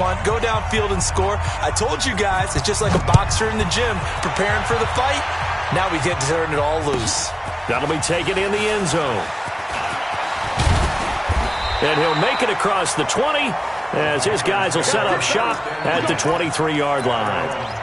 Go downfield and score. I told you guys, it's just like a boxer in the gym preparing for the fight. Now we get to turn it all loose. That'll be taken in the end zone. And he'll make it across the 20 as his guys will set up shop at the 23-yard line.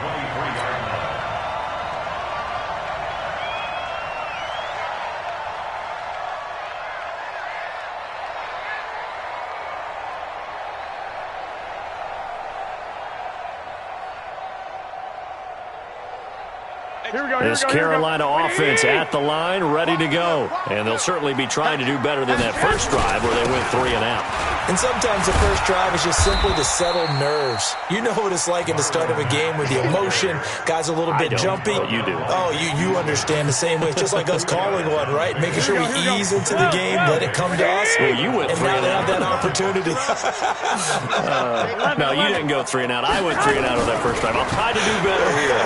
This Carolina offense at the line, ready to go. And they'll certainly be trying to do better than that first drive where they went 3 and out. And sometimes the first drive is just simply to settle nerves. You know what it's like at the start of a game with the emotion. Guys a little bit jumpy. Oh, you do. Oh, you understand the same way. It's just like us calling one, right? Making sure we ease into the game, let it come to us. Well, you went 3 and out. Now they have that opportunity. No, you didn't go 3 and out. I went 3 and out on that first drive. I'll try to do better here.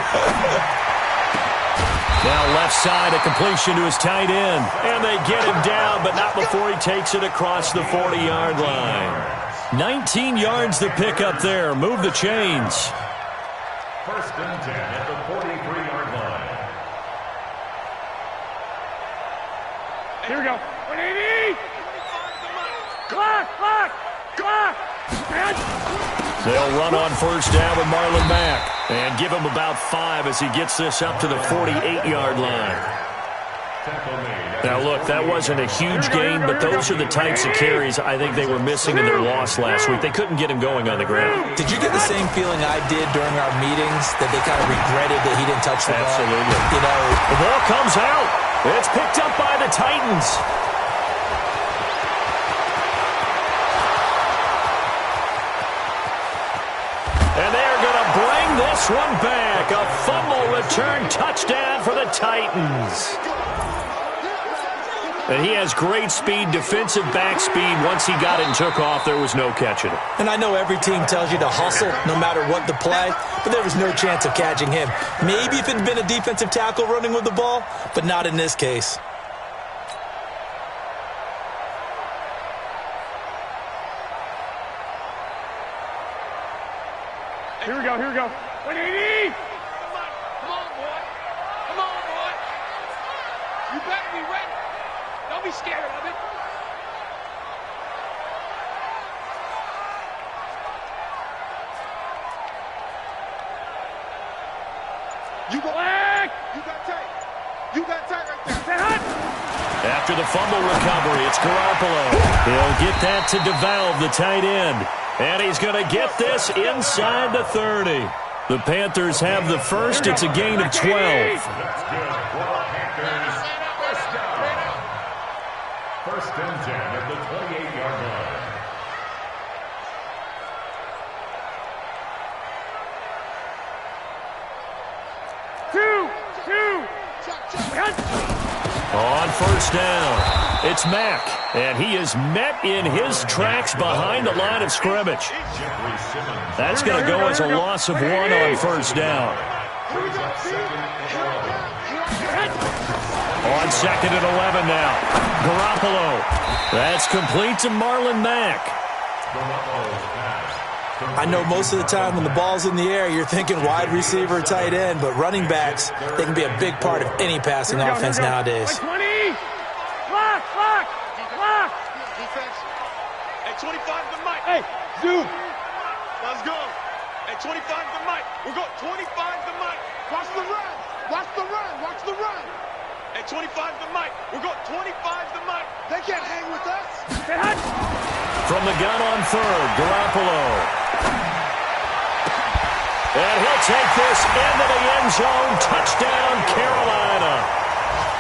Now left side, a completion to his tight end. And they get him down, but not before he takes it across the 40-yard line. 19 yards to pick up there. Move the chains. First and 10 at the 43-yard line. Here we go. 180. Clock. They'll run on first down with Marlon Mack and give him about 5 as he gets this up to the 48-yard line. Now, look, that wasn't a huge gain, but those are the types of carries I think they were missing in their loss last week. They couldn't get him going on the ground. Did you get the same feeling I did during our meetings, that they kind of regretted that he didn't touch the ball? Absolutely. You know, the ball comes out. It's picked up by the Titans. And they're going to bring this one back. A fumble return touchdown for the Titans. And he has great speed, defensive back speed. Once he got it and took off, there was no catching it. And I know every team tells you to hustle no matter what the play, but there was no chance of catching him. Maybe if it had been a defensive tackle running with the ball, but not in this case. Here we go. 180. Come on, boy. You better be ready. Don't be scared of it. You go back. You got tight right there. After the fumble recovery, it's Garoppolo. He'll get that to DeValve, the tight end. And he's going to get this inside the 30. The Panthers have the first. It's a gain of 12. First and 10 at the 28-yard line. On first down, it's Mack, and he is met in his tracks behind the line of scrimmage. That's going to go as a loss of 1 on first down. On second and 11 now, Garoppolo. That's complete to Marlon Mack. I know most of the time when the ball's in the air, you're thinking wide receiver or tight end, but running backs, they can be a big part of any passing offense nowadays. 20. Clock. Defense. Hey, 25 to Mike. Hey, dude. Let's go. Hey, 25 to Mike. We'll go 25 to Mike. Watch the run. Hey, 25 to Mike. We'll go 25 to Mike. They can't hang with us. From the gun on third, Garoppolo. And he'll take this into the end zone. Touchdown, Carolina.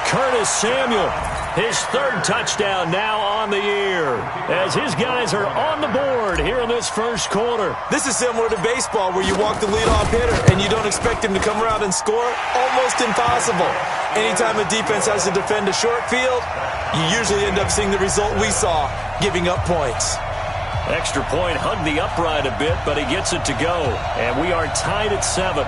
Curtis Samuel, his third touchdown now on the year, as his guys are on the board here in this first quarter. This is similar to baseball, where you walk the leadoff hitter and you don't expect him to come around and score. Almost impossible. Anytime a defense has to defend a short field, you usually end up seeing the result we saw, giving up points. Extra point hugged the upright a bit, but he gets it to go. And we are tied at 7.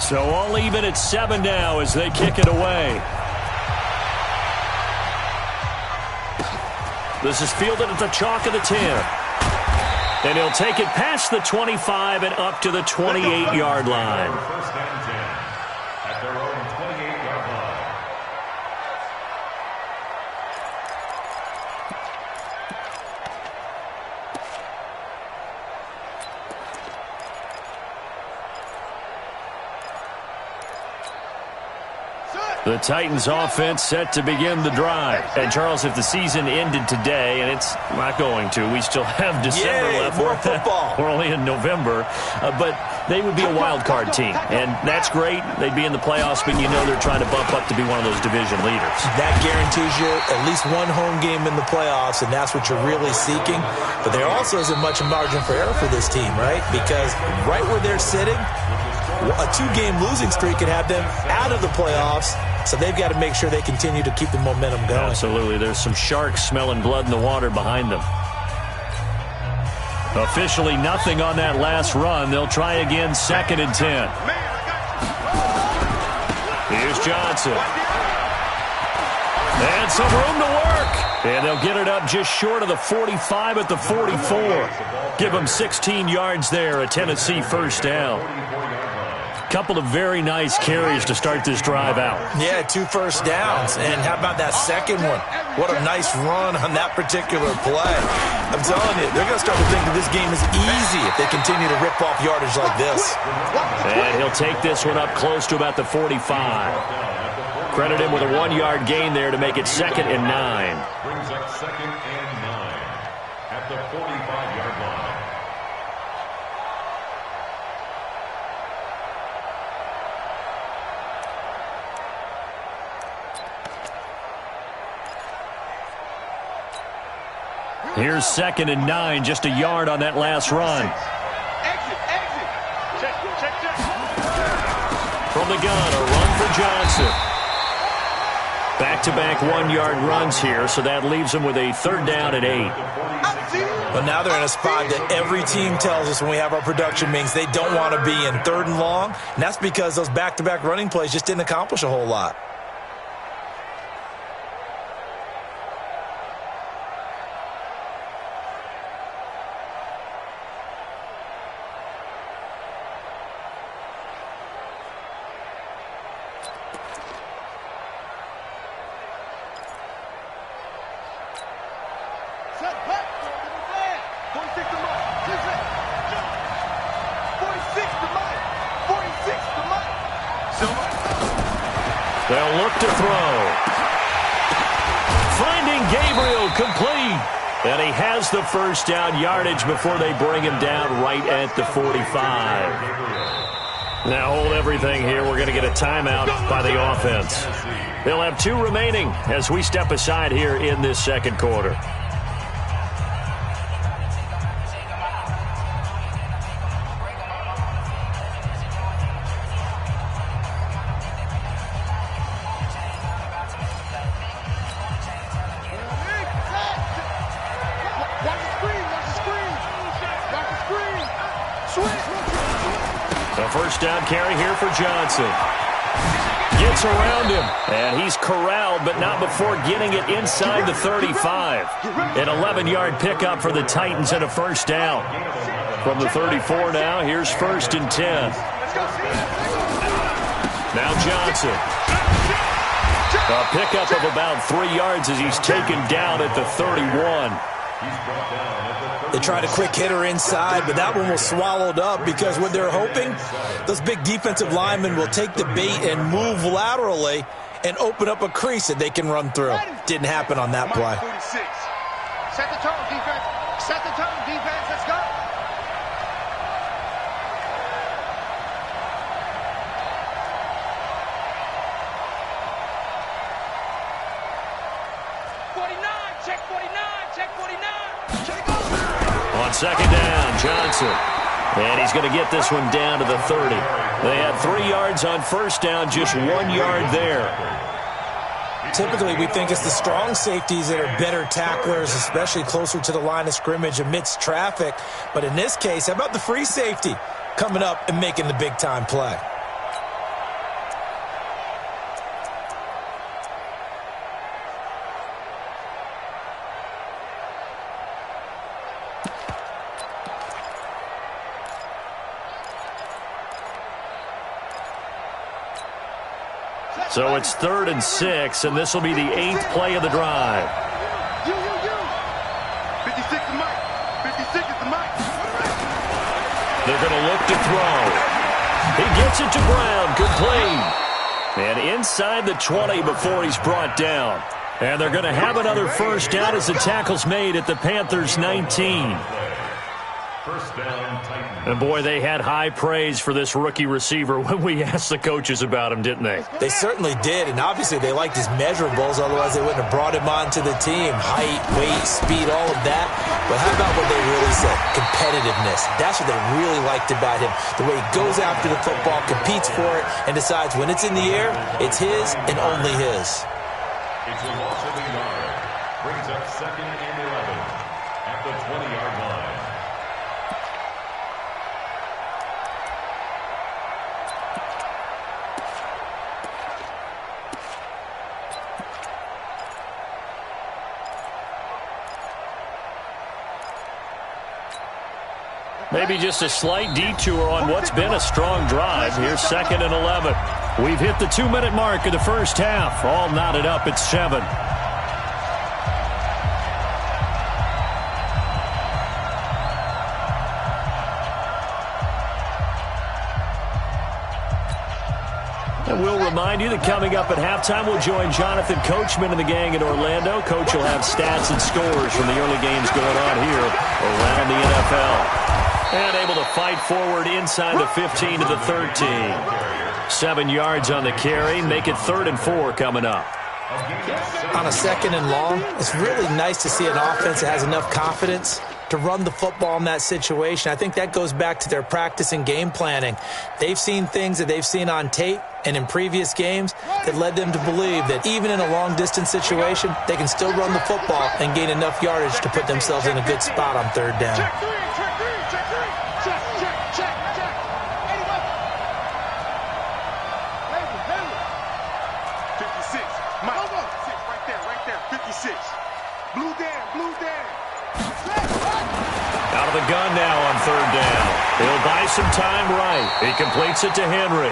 So all even at 7 now as they kick it away. This is fielded at the chalk of the 10. And he'll take it past the 25 and up to the 28-yard line. First and 10 at their own 28-yard line. The Titans offense set to begin the drive. And, Charles, if the season ended today, and it's not going to, we still have December left. More football. We're only in November. But they would be a wild card team. And that's great. They'd be in the playoffs, but you know they're trying to bump up to be one of those division leaders. That guarantees you at least one home game in the playoffs, and that's what you're really seeking. But there also isn't much margin for error for this team, right? Because right where they're sitting, a 2-game losing streak could have them out of the playoffs. So they've got to make sure they continue to keep the momentum going. Absolutely. There's some sharks smelling blood in the water behind them. Officially nothing on that last run. They'll try again, 2nd and 10. Here's Johnson. And some room to work. And they'll get it up just short of the 45 at the 44. Give them 16 yards there, a Tennessee first down. Couple of very nice carries to start this drive out. Yeah, 2 first downs. And how about that second one? What a nice run on that particular play. I'm telling you, they're going to start to think that this game is easy if they continue to rip off yardage like this. And he'll take this one up close to about the 45. Credit him with a 1-yard gain there to make it 2nd and 9. Brings up 2nd and 9 at the 45-yard line. Here's 2nd and 9, just a yard on that last run. Exit. Check. From the gun, a run for Johnson. Back-to-back 1-yard runs here, so that leaves them with a 3rd down and 8. But now they're in a spot that every team tells us when we have our production meetings they don't want to be in, 3rd and long. And that's because those back-to-back running plays just didn't accomplish a whole lot. They'll look to throw. Finding Gabriel complete. And he has the first down yardage before they bring him down right at the 45. Now hold everything here. We're going to get a timeout by the offense. They'll have 2 remaining as we step aside here in this 2nd quarter. A first down carry here for Johnson. Gets around him, and he's corralled, but not before getting it inside the 35. An 11-yard pickup for the Titans and a first down. From the 34 now, here's 1st and 10. Now Johnson. A pickup of about 3 yards as he's taken down at the 31. They tried a quick hitter inside, but that one was swallowed up because what they're hoping, those big defensive linemen will take the bait and move laterally and open up a crease that they can run through. Didn't happen on that play. Set the tone, defense. Set the tone, defense. Let's go. Check 49. On 2nd down, Johnson. And he's going to get this one down to the 30. They had 3 yards on first down, just 1 yard there. Typically, we think it's the strong safeties that are better tacklers, especially closer to the line of scrimmage amidst traffic. But in this case, how about the free safety coming up and making the big-time play? So it's 3rd and 6, and this will be the 8th play of the drive. 56 is Mike. 56 is the Mike. They're going to look to throw. He gets it to Brown. Complete. And inside the 20 before he's brought down. And they're going to have another first down as the tackle's made at the Panthers' 19. First down, Titans. And boy, they had high praise for this rookie receiver when we asked the coaches about him, didn't they? They certainly did, and obviously they liked his measurables, otherwise they wouldn't have brought him onto the team. Height, weight, speed, all of that. But how about what they really said? Competitiveness. That's what they really liked about him. The way he goes after the football, competes for it, and decides when it's in the air, it's his and only his. It's a loss of a yard. Brings up 2nd and 11 at the 20-yard line. Maybe just a slight detour on what's been a strong drive. Here's 2nd and 11. We've hit the 2-minute mark of the first half. All knotted up at 7. And we'll remind you that coming up at halftime, we'll join Jonathan Coachman and the gang in Orlando. Coach will have stats and scores from the early games going on here around the NFL. And able to fight forward inside the 15 to the 13. 7 yards on the carry. Make it 3rd and 4 coming up. On a 2nd and long, it's really nice to see an offense that has enough confidence to run the football in that situation. I think that goes back to their practice and game planning. They've seen things that they've seen on tape and in previous games that led them to believe that even in a long-distance situation, they can still run the football and gain enough yardage to put themselves in a good spot on 3rd down. Out of the gun now on 3rd down. He'll buy some time right. He completes it to Henry.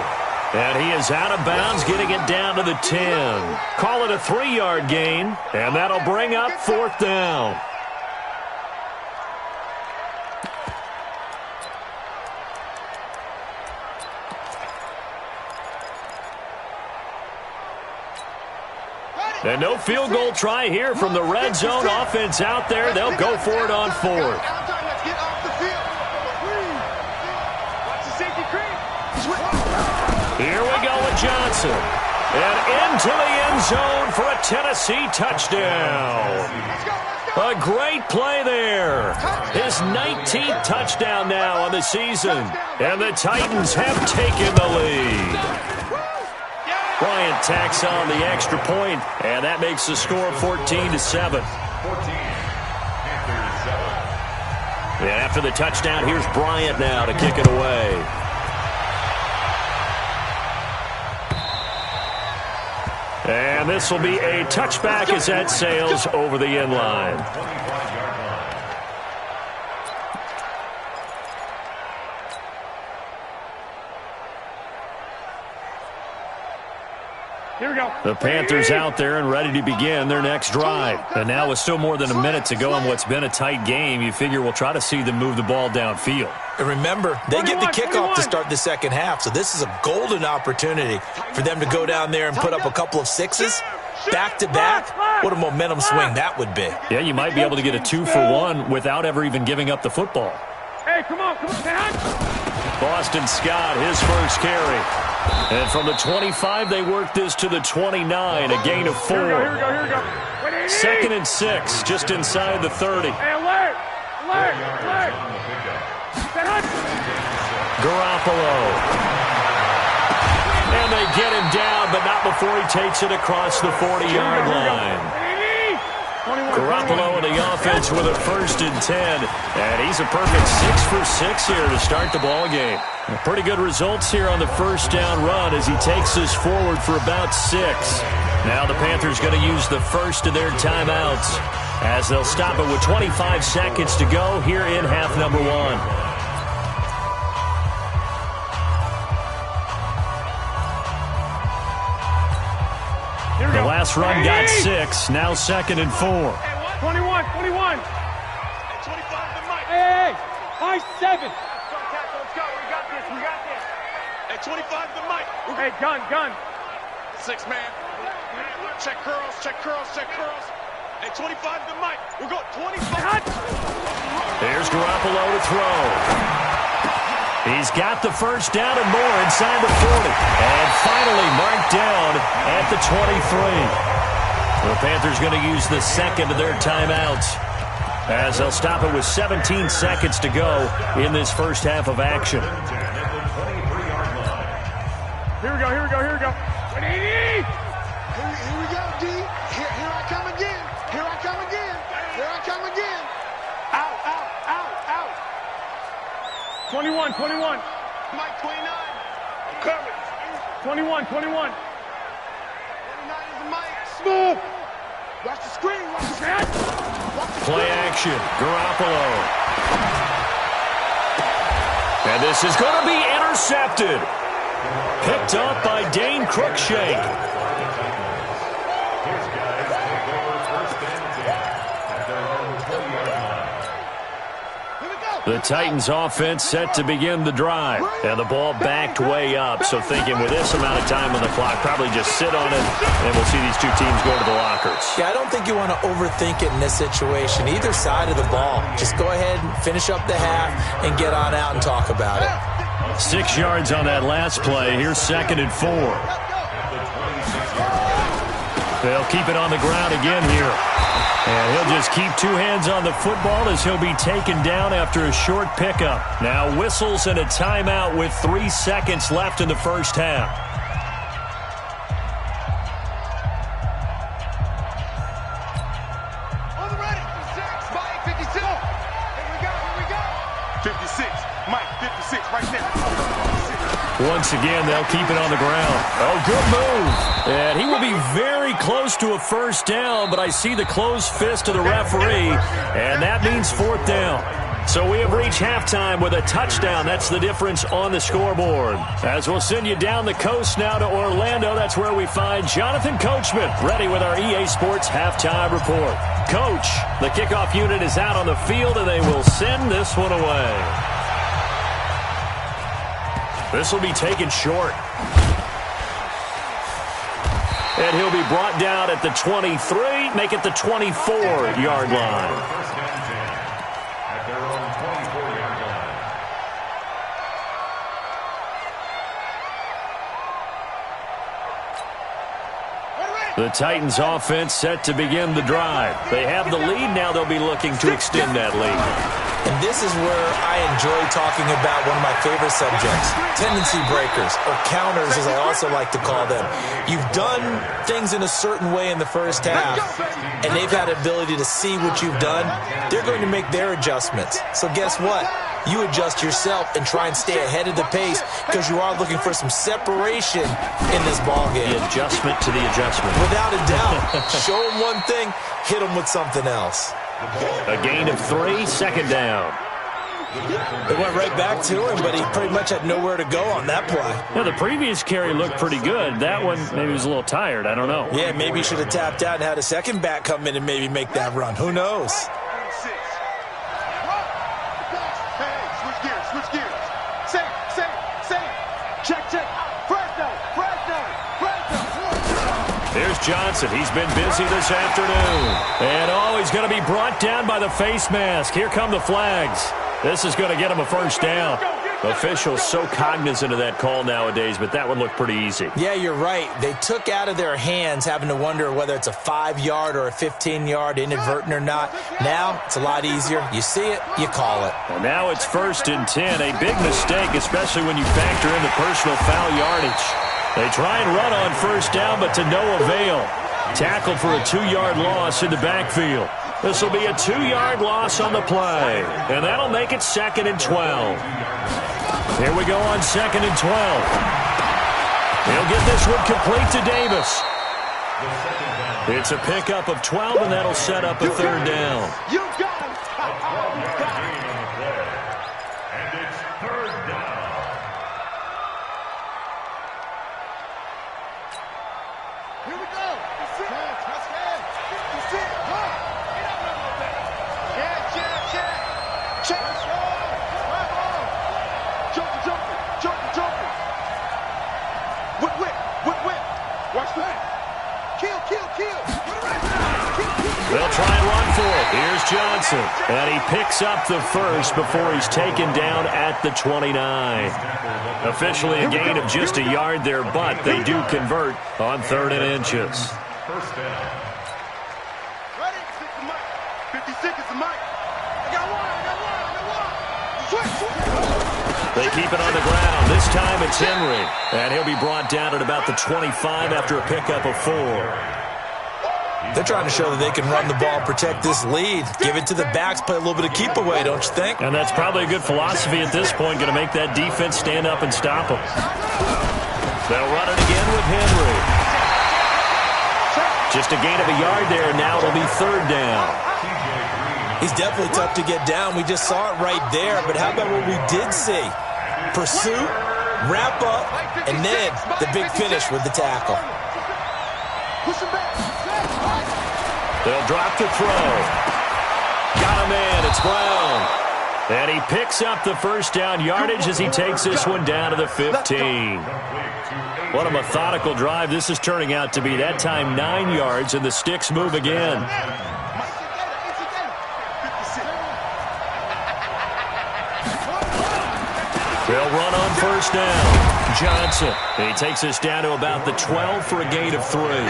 And he is out of bounds, getting it down to the 10. Call it a 3-yard gain, and that'll bring up 4th down. And no field goal try here from the red zone offense out there. They'll go for it on 4th. Here we go with Johnson. And into the end zone for a Tennessee touchdown. A great play there. His 19th touchdown now on the season. And the Titans have taken the lead. Bryant tacks on the extra point, and that makes the score 14-7. And after the touchdown, here's Bryant now to kick it away. And this will be a touchback as that sails over the end line. Here we go. The Panthers out there and ready to begin their next drive. And now with still more than a minute to go in what's been a tight game, you figure we'll try to see them move the ball downfield. And remember, they get the kickoff to start the second half, so this is a golden opportunity for them to go down there and put up a couple of 6s back-to-back. What a momentum swing that would be. Yeah, you might be able to get a 2-for-1 without ever even giving up the football. Hey, come on, Dad. Boston Scott, his first carry. And from the 25, they work this to the 29, a gain of 4. Here we go. 2nd and 6, just inside the 30. Hey, alert. Garoppolo. And they get him down, but not before he takes it across the 40-yard line. Garoppolo and the offense with a 1st and 10. And he's a perfect 6 for 6 here to start the ball game. Pretty good results here on the first down run as he takes this forward for about 6. Now the Panthers going to use the first of their timeouts as they'll stop it with 25 seconds to go here in half number 1. last run got 6. Now 2nd and 4. 21, 21. At 25 to Mike. Hey, high 7. Let's go. We got this. We got this. At 25 to Mike. Hey, gun. 6 man. Check curls. At 25 to Mike. We're going 25. Here's Garoppolo to throw. He's got the first down and more inside the 40. And finally marked down at the 23. The Panthers going to use the second of their timeouts, as they'll stop it with 17 seconds to go in this first half of action. Here we go. 180. Here we go, D. Here I come again. Here I come again. Out. 21. Mike, 29. I'm coming. 21. 29 is the Mike. Smooth. Watch the screen. Play action. Garoppolo. And this is going to be intercepted. Picked up by Dane Cruikshank. The Titans offense set to begin the drive. And the ball backed way up. So thinking with this amount of time on the clock, probably just sit on it, and we'll see these two teams go to the lockers. Yeah, I don't think you want to overthink it in this situation. Either side of the ball. Just go ahead and finish up the half and get on out and talk about it. 6 yards on that last play. Here's 2nd and 4. They'll keep it on the ground again here. And he'll just keep 2 hands on the football as he'll be taken down after a short pickup. Now whistles and a timeout with 3 seconds left in the first half. On the ready. 56. Mike, 56. Here we go. 56. Mike, 56 right there. Once again, they'll keep it on the ground. Oh, good move. And he will be very close to a first down, but I see the closed fist of the referee, and that means 4th down. So we have reached halftime with a touchdown. That's the difference on the scoreboard. As we'll send you down the coast now to Orlando, that's where we find Jonathan Coachman, ready with our EA Sports halftime report. Coach, the kickoff unit is out on the field, and they will send this one away. This will be taken short. And he'll be brought down at the 23, make it the 24-yard line. At their own 24-yard line. The Titans offense set to begin the drive. They have the lead. Now they'll be looking to extend that lead. And this is where I enjoy talking about one of my favorite subjects, tendency breakers, or counters as I also like to call them. You've done things in a certain way in the first half, and they've had the ability to see what you've done. They're going to make their adjustments. So guess what? You adjust yourself and try and stay ahead of the pace because you are looking for some separation in this ballgame. The adjustment to the adjustment. Without a doubt. Show them one thing, hit them with something else. A gain of 3, 2nd down. It went right back to him, but he pretty much had nowhere to go on that play. Now, the previous carry looked pretty good. That one, maybe he was a little tired. I don't know. Yeah, maybe he should have tapped out and had a second back come in and maybe make that run. Who knows? Switch gears. Say. Check. Here's Johnson. He's been busy this afternoon. And, he's going to be brought down by the face mask. Here come the flags. This is going to get him a first down. Officials so cognizant of that call nowadays, but that one looked pretty easy. Yeah, you're right. They took out of their hands having to wonder whether it's a 5-yard or a 15-yard, inadvertent or not. Now, it's a lot easier. You see it, you call it. And now it's 1st and 10. A big mistake, especially when you factor in the personal foul yardage. They try and run on first down, but to no avail. Tackled for a 2-yard loss in the backfield. This will be a 2-yard loss on the play. And that'll make it 2nd and 12. Here we go on 2nd and 12. He'll get this one complete to Davis. It's a pickup of 12, and that'll set up a 3rd down. You got him. And it's 3rd down. Here we go. Jumping. Whip. Watch that. Kill. They'll try and run for it. Here's Johnson. And he picks up the first before he's taken down at the 29. Officially a gain of just a yard there, but they do convert on 3rd and inches. First down. Ready? 50 seconds to Mike. I got one. Switch. They keep it on the ground. This time it's Henry. And he'll be brought down at about the 25 after a pickup of 4. They're trying to show that they can run the ball, protect this lead. Give it to the backs, play a little bit of keep away, don't you think? And that's probably a good philosophy at this point, going to make that defense stand up and stop them. They'll run it again with Henry. Just a gain of a yard there, and now it'll be 3rd down. He's definitely tough to get down. We just saw it right there, but how about what we did see? Pursuit, wrap up, and then the big finish with the tackle. Push him back. They'll drop the throw. Got a man. It's Brown. And he picks up the first down yardage as he takes this one down to the 15. What a methodical drive this is turning out to be. That time 9 yards, and the sticks move again. They'll run on first down. Johnson. And he takes us down to about the 12 for a gain of 3.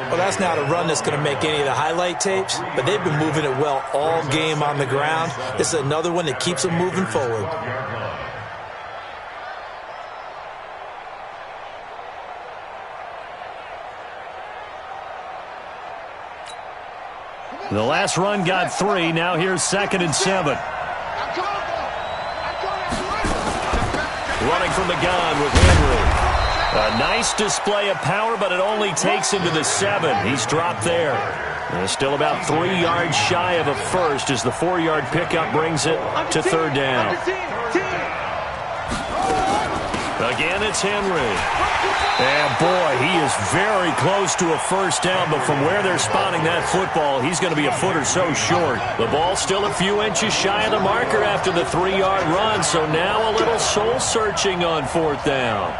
Well, that's not a run that's going to make any of the highlight tapes, but they've been moving it well all game on the ground. This is another one that keeps them moving forward. The last run got 3. Now here's 2nd and 7. Running from the gun with Henry. A nice display of power, but it only takes him to the 7. He's dropped there. Still about 3 yards shy of a first as the 4-yard pickup brings it to 3rd down. Again, it's Henry. And boy, he is very close to a first down, but from where they're spotting that football, he's going to be a foot or so short. The ball's still a few inches shy of the marker after the 3-yard run, so now a little soul-searching on 4th down.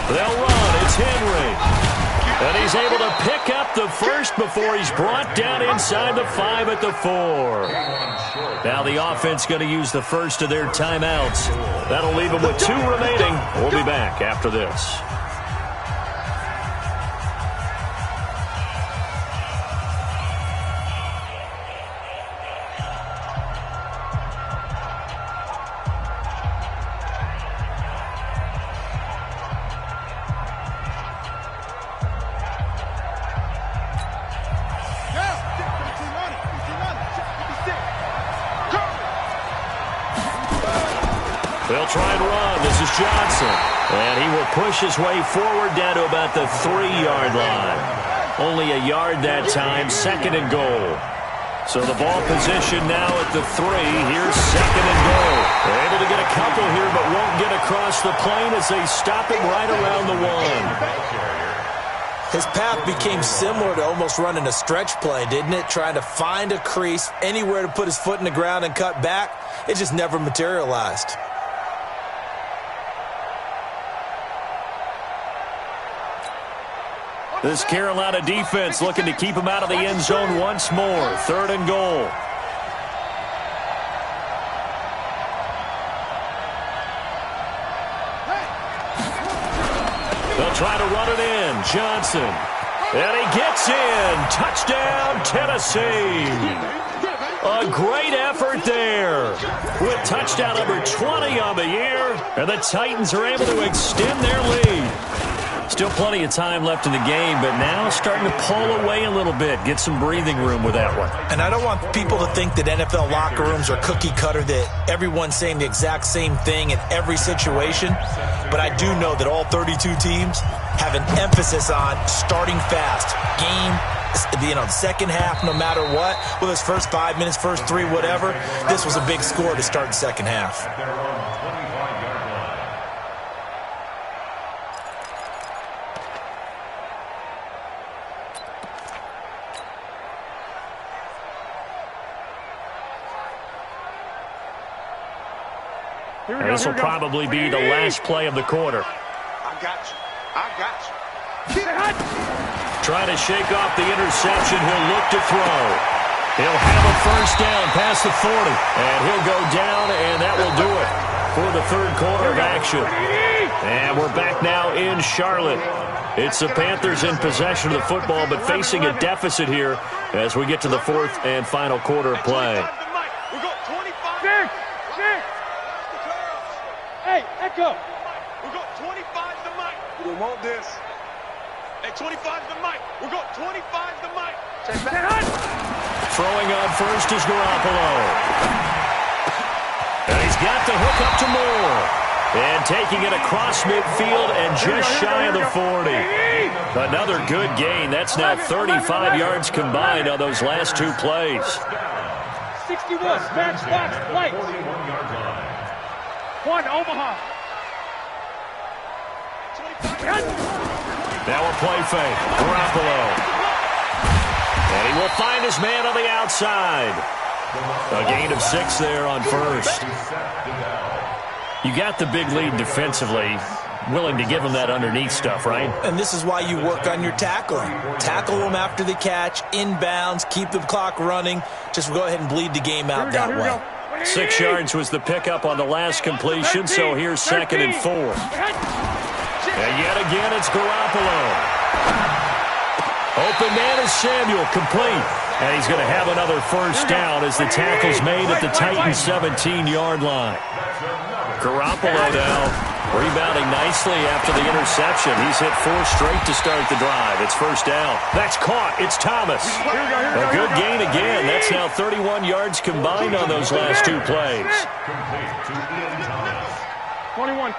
They'll run. It's Henry. And he's able to pick up the first before he's brought down inside the 5 at the 4. Now the offense going to use the first of their timeouts. That'll leave them with 2 remaining. We'll be back after this. They'll try and run. This is Johnson. And he will push his way forward down to about the 3-yard line. Only a yard that time, 2nd and goal. So the ball position now at the 3. Here's 2nd and goal. They're able to get a couple here, but won't get across the plane as they stop him right around the 1. His path became similar to almost running a stretch play, didn't it? Trying to find a crease, anywhere to put his foot in the ground and cut back. It just never materialized. This Carolina defense looking to keep him out of the end zone once more. 3rd and goal. They'll try to run it in. Johnson. And he gets in. Touchdown, Tennessee. A great effort there. With touchdown number 20 on the year. And the Titans are able to extend their lead. Still plenty of time left in the game, but now starting to pull away a little bit. Get some breathing room with that one. And I don't want people to think that NFL locker rooms are cookie cutter, that everyone's saying the exact same thing in every situation. But I do know that all 32 teams have an emphasis on starting fast. Game, the second half, no matter what. Whether it's first 5 minutes, first 3, whatever. This was a big score to start the second half. Here we And go. this will probably be the last play of the quarter. I got you. I got you. Trying to shake off the interception. He'll look to throw. He'll have a first down past the 40. And he'll go down, and that will do it for the third quarter of action. And we're back now in Charlotte. It's the Panthers in possession of the football, but facing a deficit here as we get to the fourth and final quarter of play. We got 25. Six. Hey, Echo. We got 25 the mic. We want this. Hey, 25 the mic. We got 25 the mic. Throwing on first is Garoppolo. And he's got the hook up to Moore. And taking it across midfield and just shy of the 40. Another good gain. That's now 35 yards combined on those last two plays. 61, match box, light. 1, Omaha. Now a play fake. Garoppolo. And he will find his man on the outside. A gain of 6 there on first. You got the big lead defensively. Willing to give him that underneath stuff, right? And this is why you work on your tackling. Tackle them after the catch, inbounds, keep the clock running. Just go ahead and bleed the game out that way. 6 yards was the pickup on the last completion, so here's 2nd and 4. And yet again, it's Garoppolo. Open man is Samuel, complete. And he's going to have another first down as the tackle's made at the Titans' 17-yard line. Garoppolo now rebounding nicely after the interception. He's hit 4 straight to start the drive. It's first down. That's caught. It's Thomas. A good gain again. That's now 31 yards combined on those last 2 plays. 21.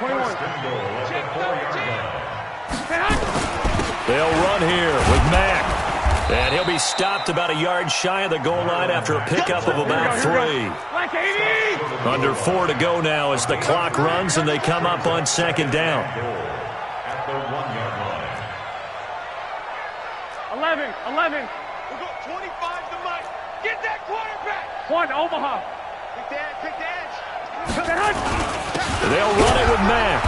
They'll run here with Mack. And he'll be stopped about a yard shy of the goal line after a pickup of about 3. Under 4 to go now as the clock runs and they come up on 2nd down. 11. We got 25 the mic. Get that quarterback. 1, Omaha. Pick the edge. They'll run it with Mack.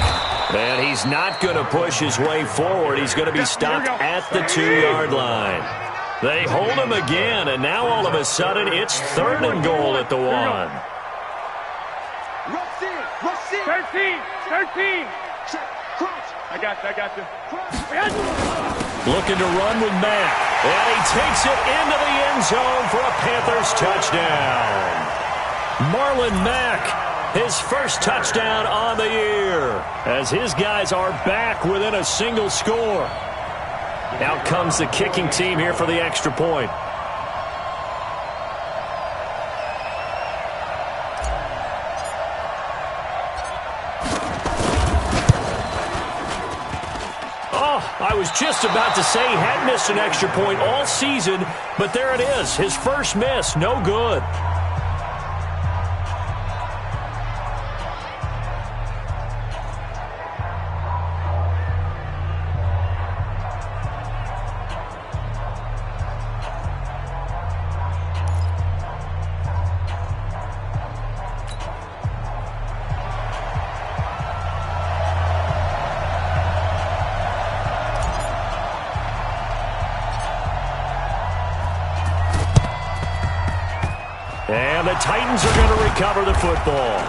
And he's not going to push his way forward. He's going to be stopped at the 2-yard line. They hold him again, and now all of a sudden it's 3rd and goal at the 1. Rush in. 13. Crunch. I got you. Looking to run with Mack. And he takes it into the end zone for a Panthers touchdown. Marlon Mack, his first touchdown on the year, as his guys are back within a single score. Out comes the kicking team here for the extra point. Oh, I was just about to say he had missed an extra point all season, but there it is. His first miss, no good. And the Titans are going to recover the football.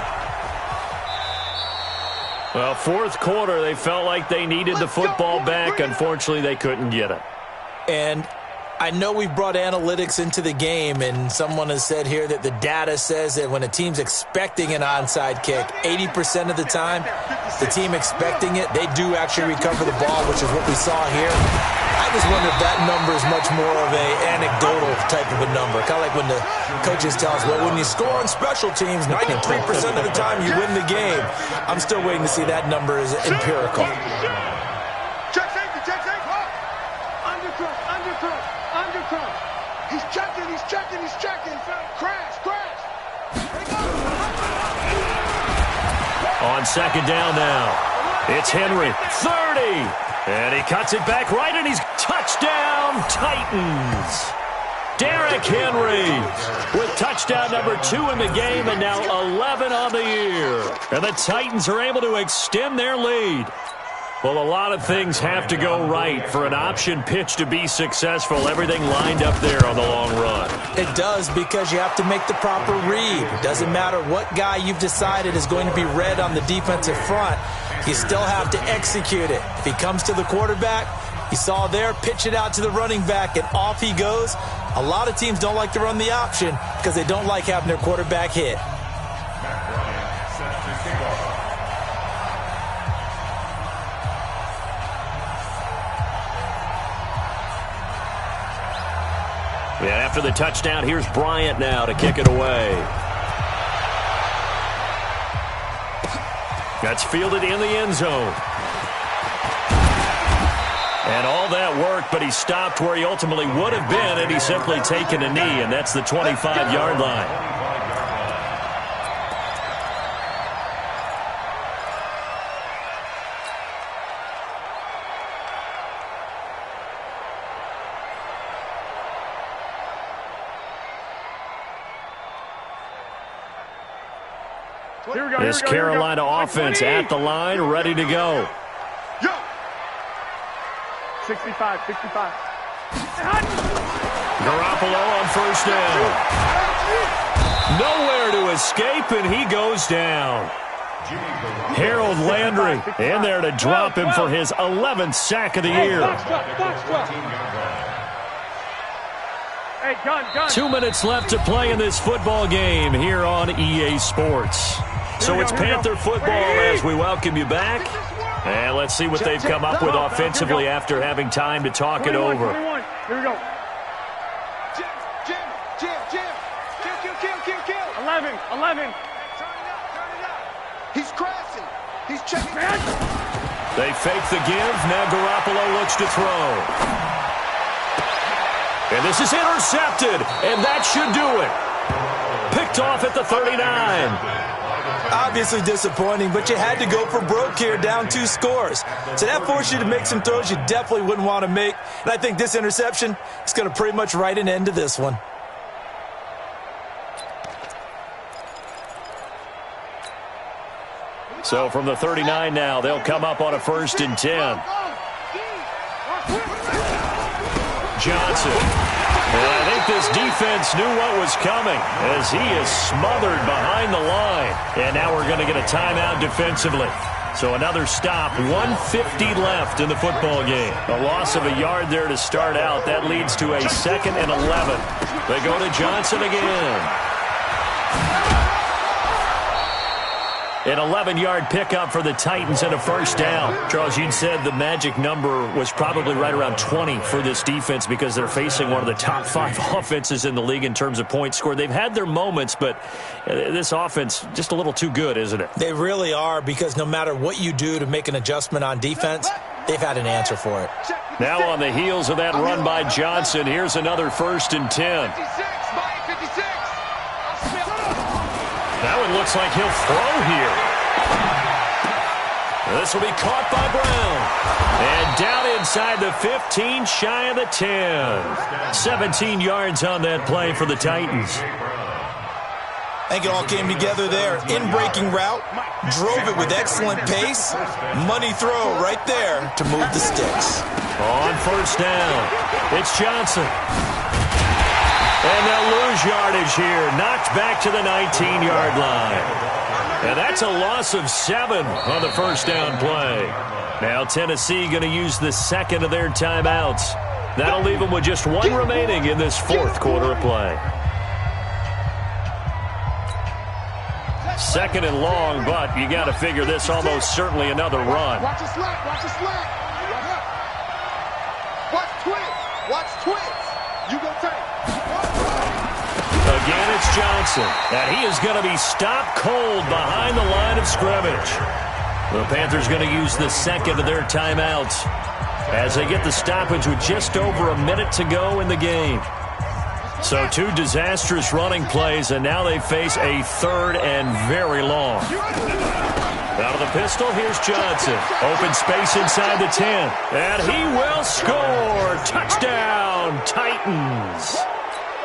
Well, 4th quarter, they felt like they needed the football back. Unfortunately, they couldn't get it. And I know we've brought analytics into the game, and someone has said here that the data says that when a team's expecting an onside kick, 80% of the time, the team expecting it, they do actually recover the ball, which is what we saw here. I just wonder if that number is much more of an anecdotal type of a number. Kind of like when the coaches tell us, well, when you score on special teams, 93% of the time you win the game. I'm still waiting to see that number is empirical. Check safety. Undercrunch. He's checking. Crash. On 2nd down now, it's Henry, 30. And he cuts it back right, and he's touchdown, Titans. Derrick Henry with touchdown number 2 in the game and now 11 on the year. And the Titans are able to extend their lead. Well, a lot of things have to go right for an option pitch to be successful. Everything lined up there on the long run. It does, because you have to make the proper read. It doesn't matter what guy you've decided is going to be read on the defensive front. You still have to execute it. If he comes to the quarterback, you saw there, pitch it out to the running back, and off he goes. A lot of teams don't like to run the option because they don't like having their quarterback hit. Yeah, after the touchdown, here's Bryant now to kick it away. That's fielded in the end zone. And all that worked, but he stopped where he ultimately would have been had he simply taken a knee, and that's the 25-yard line. This Carolina offense at the line, ready to go. 65. Garoppolo on first down. Nowhere to escape, and he goes down. Harold Landry in there to drop him for his 11th sack of the year. Hey, gun. 2 minutes left to play in this football game here on EA Sports. So it's Panther football as we welcome you back. And let's see what they've come up with offensively after having time to talk it over. 21. Here we go. Kill. 11. Turn it up. He's crashing. He's checking. They fake the give. Now Garoppolo looks to throw. And this is intercepted. And that should do it. Picked off at the 39. Obviously disappointing, but you had to go for broke here, down 2 scores. So that forced you to make some throws you definitely wouldn't want to make. And I think this interception is going to pretty much write an end to this one. So from the 39 now, they'll come up on a 1st and 10. Johnson. And I think this defense knew what was coming as he is smothered behind the line. And now we're going to get a timeout defensively. So another stop, 1:50 left in the football game. A loss of a yard there to start out. That leads to a 2nd and 11. They go to Johnson again. An 11-yard pickup for the Titans and a 1st down. Charles, you'd said the magic number was probably right around 20 for this defense because they're facing one of the top 5 offenses in the league in terms of points scored. They've had their moments, but this offense just a little too good, isn't it? They really are, because no matter what you do to make an adjustment on defense, they've had an answer for it. Now on the heels of that run by Johnson, here's another 1st and 10. That one looks like he'll throw here. This will be caught by Brown. And down inside the 15, shy of the 10. 17 yards on that play for the Titans. I think it all came together there. In-breaking route, drove it with excellent pace. Money throw right there to move the sticks. On 1st down, it's Johnson. And they'll lose yardage here. Knocked back to the 19-yard line. And that's a loss of 7 on the 1st down play. Now Tennessee going to use the 2nd of their timeouts. That'll leave them with just 1 remaining in this 4th quarter of play. 2nd and long, but you got to figure this almost certainly another run. Watch the slack. Watch twitch. You go take. Again, it's Johnson, and he is going to be stopped cold behind the line of scrimmage. The Panthers going to use the 2nd of their timeouts as they get the stoppage with just over a minute to go in the game. So 2 disastrous running plays, and now they face a 3rd and very long. Out of the pistol, here's Johnson. Open space inside the 10, and he will score. Touchdown, Titans.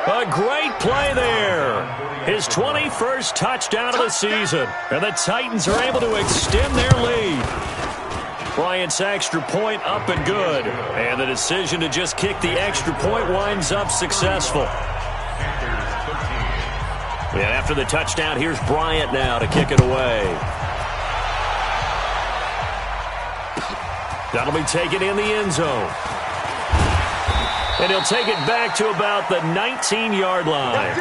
A great play there. His 21st touchdown of the season. And the Titans are able to extend their lead. Bryant's extra point up and good. And the decision to just kick the extra point winds up successful. And after the touchdown, here's Bryant now to kick it away. That'll be taken in the end zone. And he'll take it back to about the 19-yard line.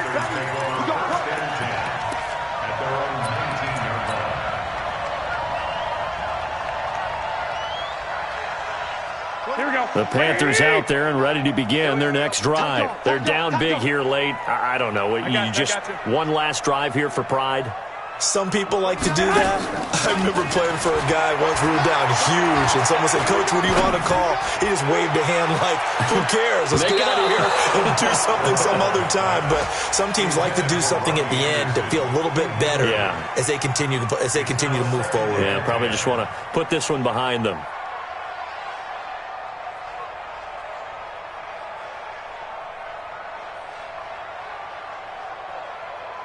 Here we go. The Panthers out there and ready to begin their next drive. They're down big here late. I don't know. You just one last drive here for pride? Some people like to do that. I remember playing for a guy once. We were down huge, and someone said, "Coach, what do you want to call?" He just waved a hand like, "Who cares? Let's get out of here and do something some other time." But some teams like to do something at the end to feel a little bit better as they continue to move forward. Yeah, probably just want to put this one behind them.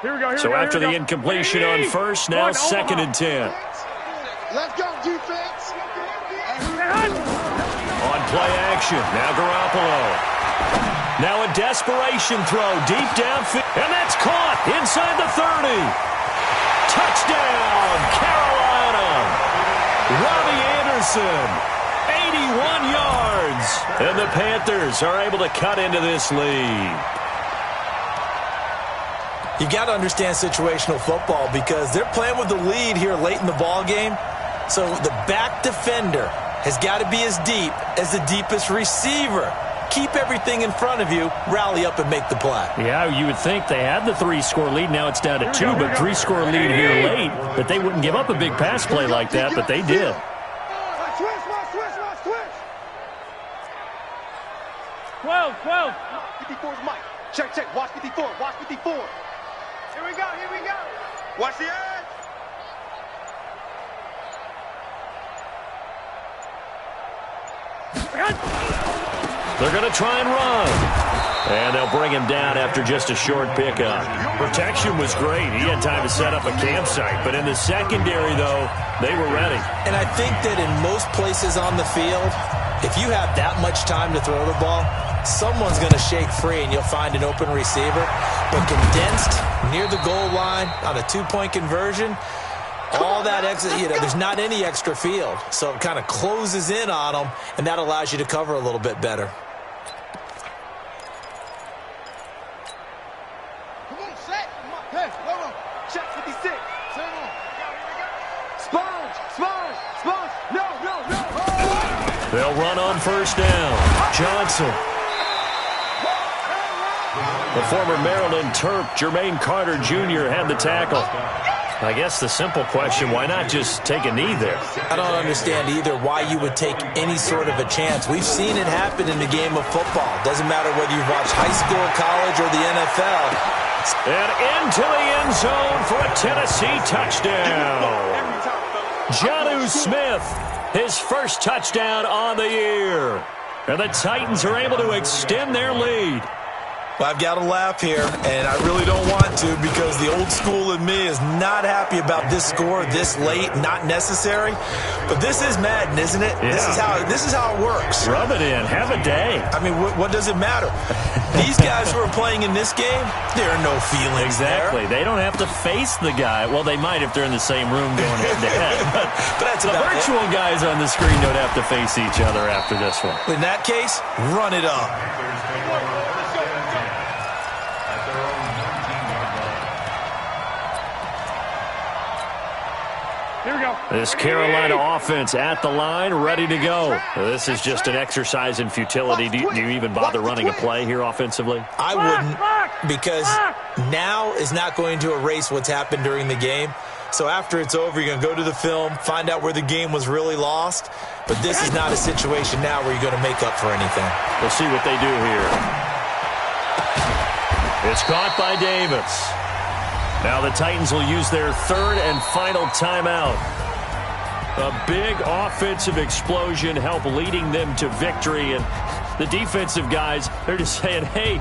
Here we go. So after the incompletion on first, now 2nd and 10. Let's go, defense. On play action, now Garoppolo. Now a desperation throw deep downfield, and that's caught inside the 30. Touchdown, Carolina. Robbie Anderson, 81 yards. And the Panthers are able to cut into this lead. You got to understand situational football because they're playing with the lead here late in the ball game. So the back defender has got to be as deep as the deepest receiver. Keep everything in front of you, rally up and make the play. Yeah, you would think they had the 3-score lead. Now it's down to 2, but 3-score lead here late. But they wouldn't give up a big pass play like that, but they did. Switch. 12. 54's Mike. Check. Watch 54. Here we go. Watch the edge. They're going to try and run. And they'll bring him down after just a short pickup. Protection was great. He had time to set up a campsite. But in the secondary, though, they were ready. And I think that in most places on the field, if you have that much time to throw the ball, someone's going to shake free and you'll find an open receiver. But condensed near the goal line on a 2-point conversion, all that extra, there's not any extra field. So it kind of closes in on them, and that allows you to cover a little bit better. Come on, set. Hey, hold on. Check 56. Turn on. Sponge. No. They'll run on first down. Johnson. The former Maryland Terp, Jermaine Carter Jr. had the tackle. I guess the simple question, why not just take a knee there? I don't understand either why you would take any sort of a chance. We've seen it happen in the game of football. Doesn't matter whether you watch high school, college, or the NFL. And into the end zone for a Tennessee touchdown. Jonnu Smith, his first touchdown on the year. And the Titans are able to extend their lead. Well, I've got to laugh here, and I really don't want to because the old school in me is not happy about this score this late, not necessary. But this is Madden, isn't it? Yeah. This is how it works. Rub it in. Have a day. I mean, what does it matter? These guys who are playing in this game, there are no feelings Exactly. there. They don't have to face the guy. Well, they might if they're in the same room going head-to-head. But that's the about virtual guys on the screen don't have to face each other after this one. In that case, run it up. Here we go. This Carolina offense at the line, ready to go. This is just an exercise in futility. Do you even bother running a play here offensively? I wouldn't, because now is not going to erase what's happened during the game. So after it's over, you're going to go to the film, find out where the game was really lost. But this is not a situation now where you're going to make up for anything. We'll see what they do here. It's caught by Davis. Now the Titans will use their third and final timeout. A big offensive explosion help leading them to victory. And the defensive guys, they're just saying, hey,